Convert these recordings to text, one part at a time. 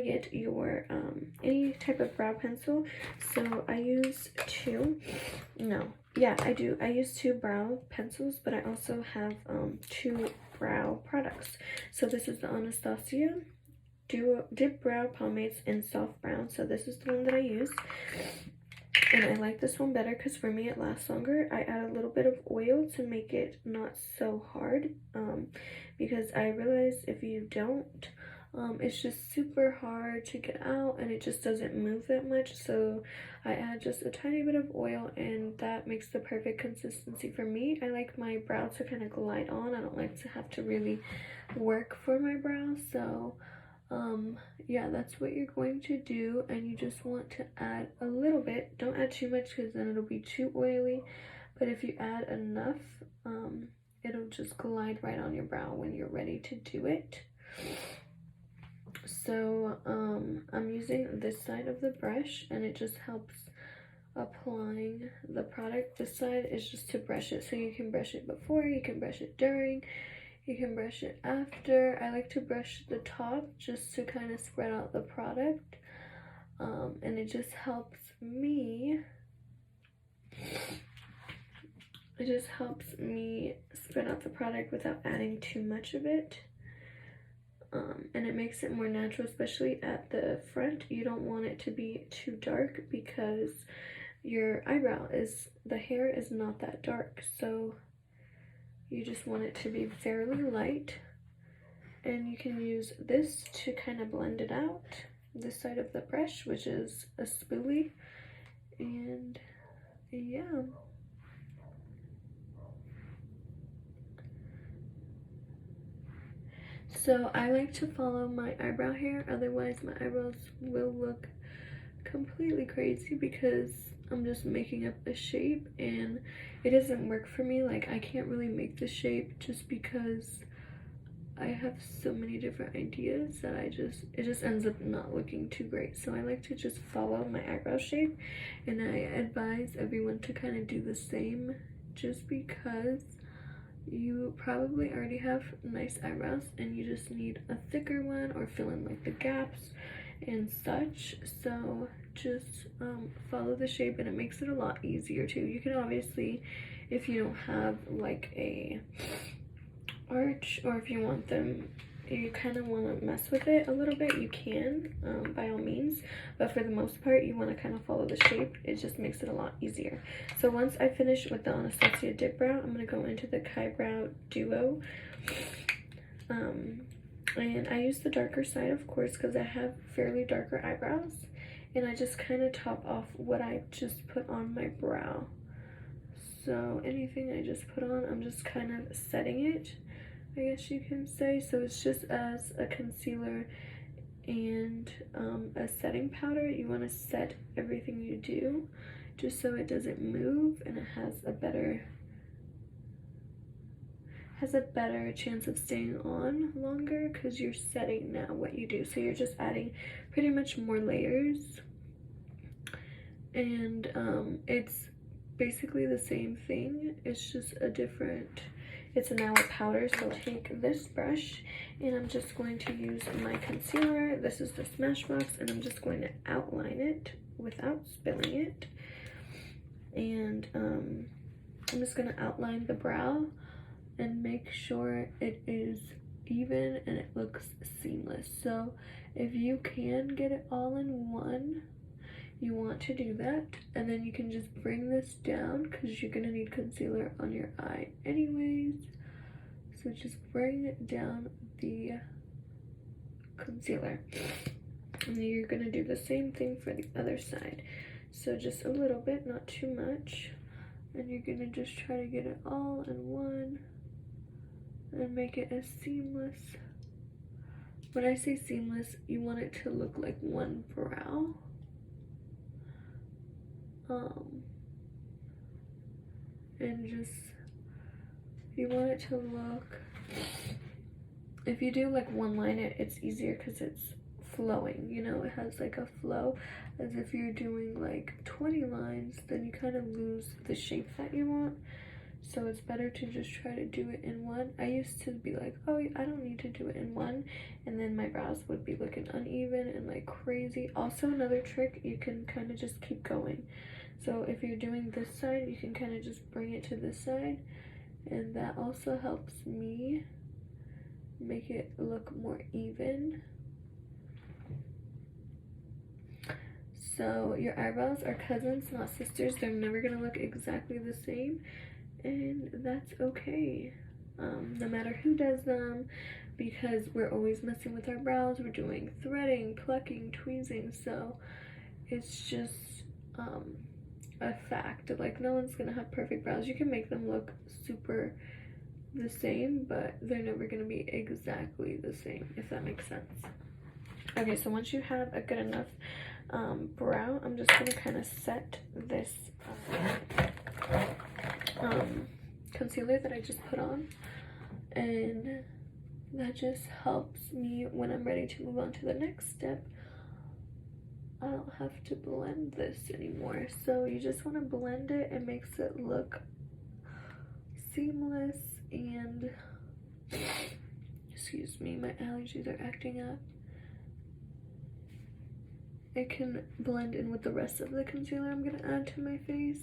get your any type of brow pencil. So I use I use two brow pencils, but I also have two brow products. So this is the Anastasia Dip Brow Pomades in Soft Brown. So this is the one that I use, and I like this one better because for me it lasts longer. I add a little bit of oil to make it not so hard, because I realize if you don't, it's just super hard to get out and it just doesn't move that much. So I add just a tiny bit of oil and that makes the perfect consistency for me. I like my brow to kind of glide on. I don't like to have to really work for my brows. So yeah, that's what you're going to do, and you just want to add a little bit. Don't add too much because then it'll be too oily, but if you add enough, it'll just glide right on your brow when you're ready to do it. So I'm using this side of the brush and it just helps applying the product. This side is just to brush it, so you can brush it before, you can brush it during, you can brush it after. I like to brush the top just to kind of spread out the product, and it just helps me spread out the product without adding too much of it. And it makes it more natural, especially at the front. You don't want it to be too dark because your the hair is not that dark, so you just want it to be fairly light. And you can use this to kind of blend it out, this side of the brush, which is a spoolie. And yeah, so I like to follow my eyebrow hair, otherwise my eyebrows will look completely crazy because I'm just making up a shape and it doesn't work for me. Like, I can't really make the shape just because I have so many different ideas that it just ends up not looking too great. So I like to just follow my eyebrow shape, and I advise everyone to kind of do the same, just because you probably already have nice eyebrows and you just need a thicker one or fill in like the gaps and such. So just follow the shape and it makes it a lot easier too. You can obviously, if you don't have like a arch, or if you want them, you kind of want to mess with it a little bit, you can, by all means, but for the most part you want to kind of follow the shape. It just makes it a lot easier. So once I finish with the Anastasia Dip Brow, I'm going to go into the Kai Brow Duo, and I use the darker side, of course, because I have fairly darker eyebrows, and I just kind of top off what I just put on my brow. So anything I just put on, I'm just kind of setting it, I guess you can say. So it's just as a concealer and a setting powder. You want to set everything you do just so it doesn't move and it has a better chance of staying on longer because you're setting now what you do. So you're just adding pretty much more layers, and it's basically the same thing. It's just it's now a powder. So I'll take this brush and I'm just going to use my concealer. This is the Smashbox, and I'm just going to outline it without spilling it. And I'm just going to outline the brow and make sure it is even and it looks seamless. So if you can get it all in one, you want to do that, and then you can just bring this down because you're gonna need concealer on your eye anyways. So just bring down the concealer, and then you're gonna do the same thing for the other side. So just a little bit, not too much, and you're gonna just try to get it all in one and make it as seamless. When I say seamless, you want it to look like one brow. And just, you want it to look, if you do like one line, it's easier because it's flowing, you know, it has like a flow. As if you're doing like 20 lines, then you kind of lose the shape that you want. so it's better to just try to do it in one. I used to be like, oh, I don't need to do it in one, and then my brows would be looking uneven and like crazy. Also, another trick, you can kind of just keep going. So if you're doing this side, you can kind of just bring it to this side, and that also helps me make it look more even. So your eyebrows are cousins, not sisters. They're never gonna look exactly the same, and that's okay. No matter who does them, because we're always messing with our brows. We're doing threading, plucking, tweezing, so it's just a fact. Like, no one's gonna have perfect brows. You can make them look super the same, but they're never gonna be exactly the same, if that makes sense. Okay, so once you have a good enough brow, I'm just gonna kind of set this concealer that I just put on, and that just helps me when I'm ready to move on to the next step. I don't have to blend this anymore. So you just want to blend it. It makes it look seamless, and excuse me, my allergies are acting up. It can blend in with the rest of the concealer I'm going to add to my face.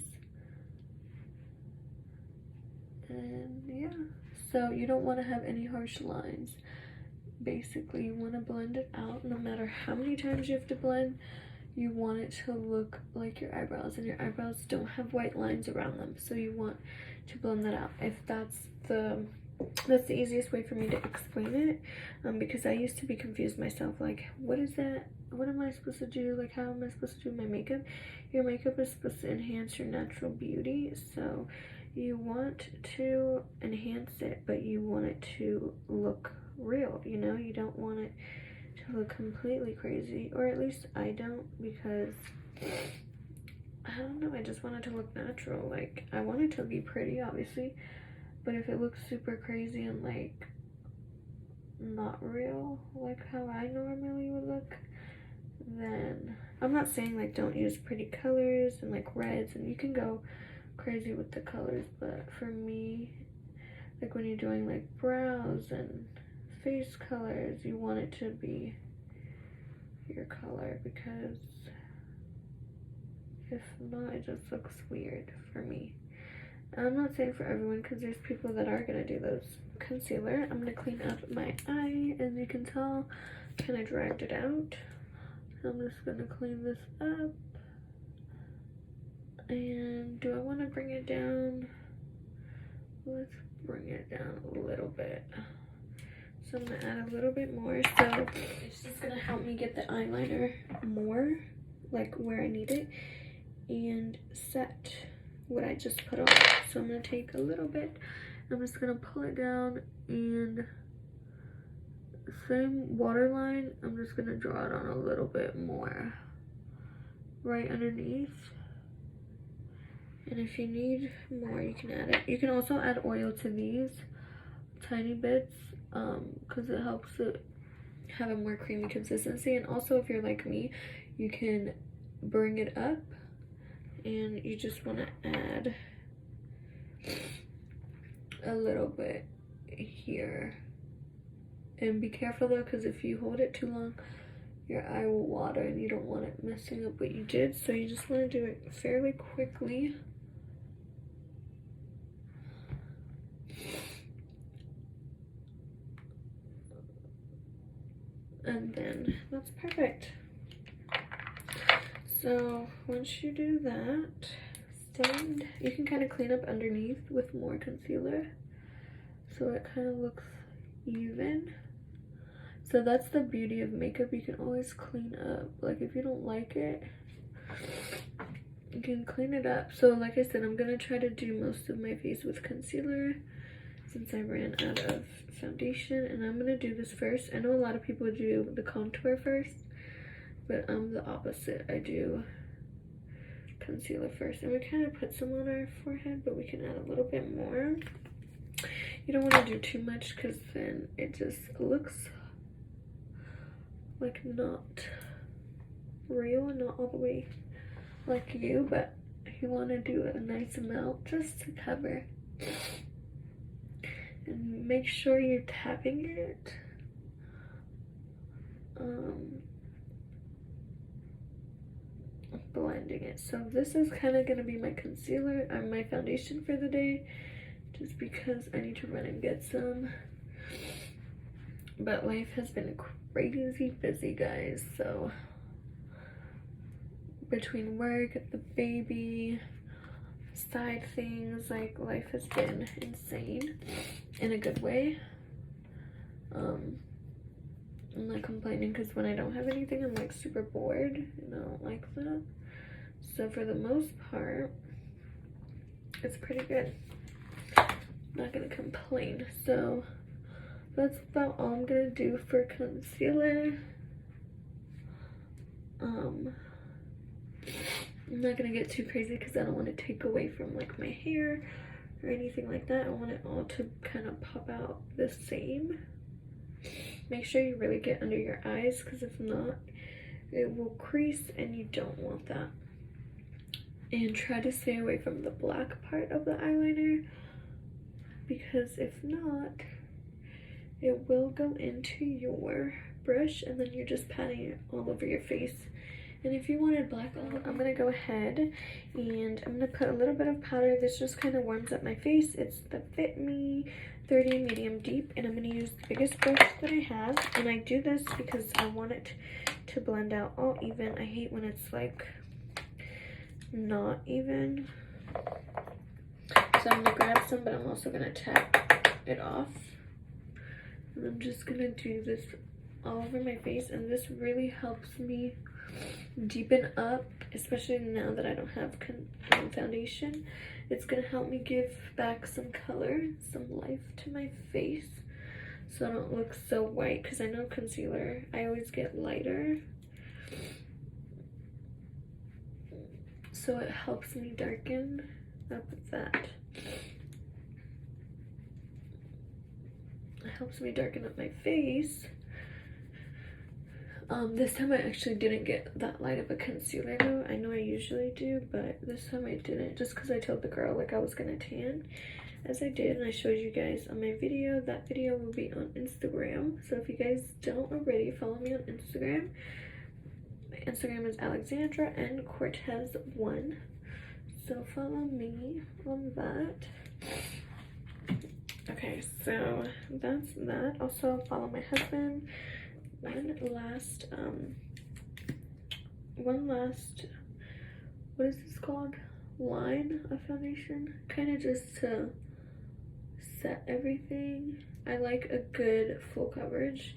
And yeah, so you don't want to have any harsh lines. Basically, you want to blend it out. No matter how many times you have to blend, you want it to look like your eyebrows, and your eyebrows don't have white lines around them, so you want to blend that out. If that's the easiest way for me to explain it, because I used to be confused myself, like, what is that? What am I supposed to do? Like, how am I supposed to do my makeup? Your makeup is supposed to enhance your natural beauty, so you want to enhance it, but you want it to look real, you know? You don't want it to look completely crazy, or at least I don't, because I don't know, I just want it to look natural. Like, I want it to be pretty, obviously, but if it looks super crazy and like not real, like how I normally would look, then I'm not saying like don't use pretty colors and like reds, and you can go crazy with the colors, but for me, like when you're doing like brows and face colors, you want it to be your color, because if not, it just looks weird for me. I'm not saying for everyone, because there's people that are gonna do those. Concealer, I'm gonna clean up my eye. As you can tell, kind of dragged it out. So I'm just gonna clean this up. And do I want to bring it down? Let's bring it down a little bit. So I'm gonna add a little bit more. So it's just gonna help me get the eyeliner more like where I need it, and set what I just put on. So I'm gonna take a little bit, I'm just gonna pull it down, and same waterline, I'm just gonna draw it on a little bit more right underneath. And if you need more, you can add it. You can also add oil to these tiny bits, because it helps it have a more creamy consistency. And also, if you're like me, you can bring it up, and you just want to add a little bit here. And be careful though, because if you hold it too long, your eye will water, and you don't want it messing up what you did. So you just want to do it fairly quickly. And then that's perfect. So once you do that, you can kind of clean up underneath with more concealer, so it kind of looks even. So that's the beauty of makeup. You can always clean up. Like, if you don't like it, you can clean it up. So like I said, I'm gonna try to do most of my face with concealer since I ran out of foundation, and I'm gonna do this first. I know a lot of people do the contour first, but I'm the opposite. I do concealer first, and we kind of put some on our forehead, but we can add a little bit more. You don't want to do too much, because then it just looks like not real and not all the way like you. But you want to do a nice amount just to cover And make sure you're tapping it. Blending it. So this is kind of going to be my concealer and my foundation for the day, just because I need to run and get some. But life has been crazy busy, guys, so between work, the baby, side things, like, life has been insane in a good way. I'm not complaining, because when I don't have anything, I'm like super bored, and I don't like that. So for the most part, it's pretty good. Not gonna complain. So that's about all I'm gonna do for concealer. I'm not gonna get too crazy because I don't want to take away from like my hair or anything like that. I want it all to kind of pop out the same. Make sure you really get under your eyes, because if not, it will crease and you don't want that. And try to stay away from the black part of the eyeliner, because if not, it will go into your brush and then you're just patting it all over your face. And if you wanted black, I'm gonna go ahead and I'm gonna put a little bit of powder. This just kind of warms up my face. It's the Fit Me 30 Medium Deep, and I'm gonna use the biggest brush that I have. And I do this because I want it to blend out all even. I hate when it's like not even. So I'm gonna grab some, but I'm also gonna tap it off. And I'm just gonna do this all over my face, and this really helps me deepen up, especially now that I don't have foundation. It's gonna help me give back some color, some life to my face, so I don't look so white, because I know concealer, I always get lighter. So it helps me darken up that. It helps me darken up my face. This time I actually didn't get that light of a concealer though. I know I usually do, but this time I didn't, just because I told the girl like I was gonna tan, as I did, and I showed you guys on my video. That video will be on Instagram, so if you guys don't already, follow me on Instagram. My Instagram is Alexandra N Cortez 1, so follow me on that. Okay, so that's that. Also follow my husband. One last, what is this called? Line of foundation, kind of just to set everything. I like a good full coverage,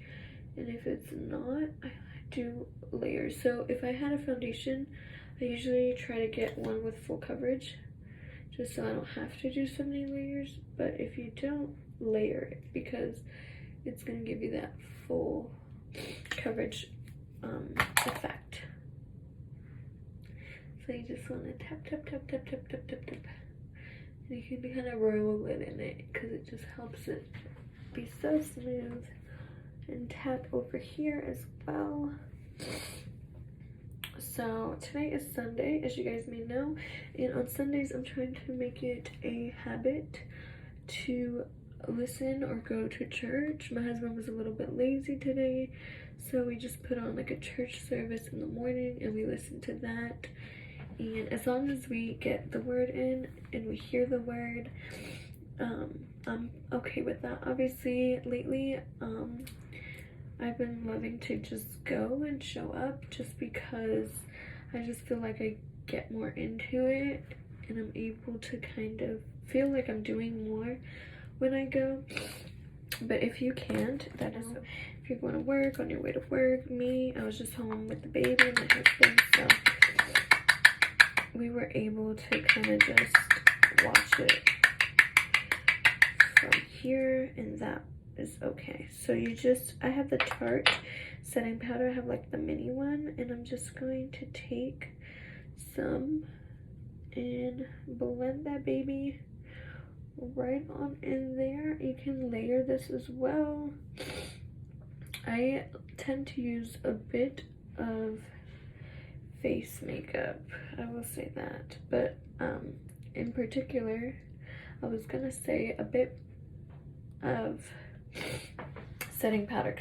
and if it's not, I do layers. So if I had a foundation, I usually try to get one with full coverage, just so I don't have to do so many layers. But if you don't, layer it, because it's gonna give you that full coverage effect. So you just want to tap, tap, tap, tap, tap, tap, tap, tap. And you can kind of roll it in it, because it just helps it be so smooth. And tap over here as well. So today is Sunday, as you guys may know, and on Sundays I'm trying to make it a habit to listen or go to church. My husband was a little bit lazy today, so we just put on like a church service in the morning and we listened to that. And as long as we get the word in and we hear the word, I'm okay with that. Obviously lately I've been loving to just go and show up, just because I just feel like I get more into it and I'm able to kind of feel like I'm doing more when I go. But if you can't, that is, if you're going to work, on your way to work, I was just home with the baby and my husband, so we were able to kind of just watch it from here, and that is okay. So I have the Tarte setting powder. I have like the mini one, and I'm just going to take some and blend that baby right on in there. You can layer this as well. I tend to use a bit of face makeup, I will say that, but in particular I was gonna say a bit of setting powder.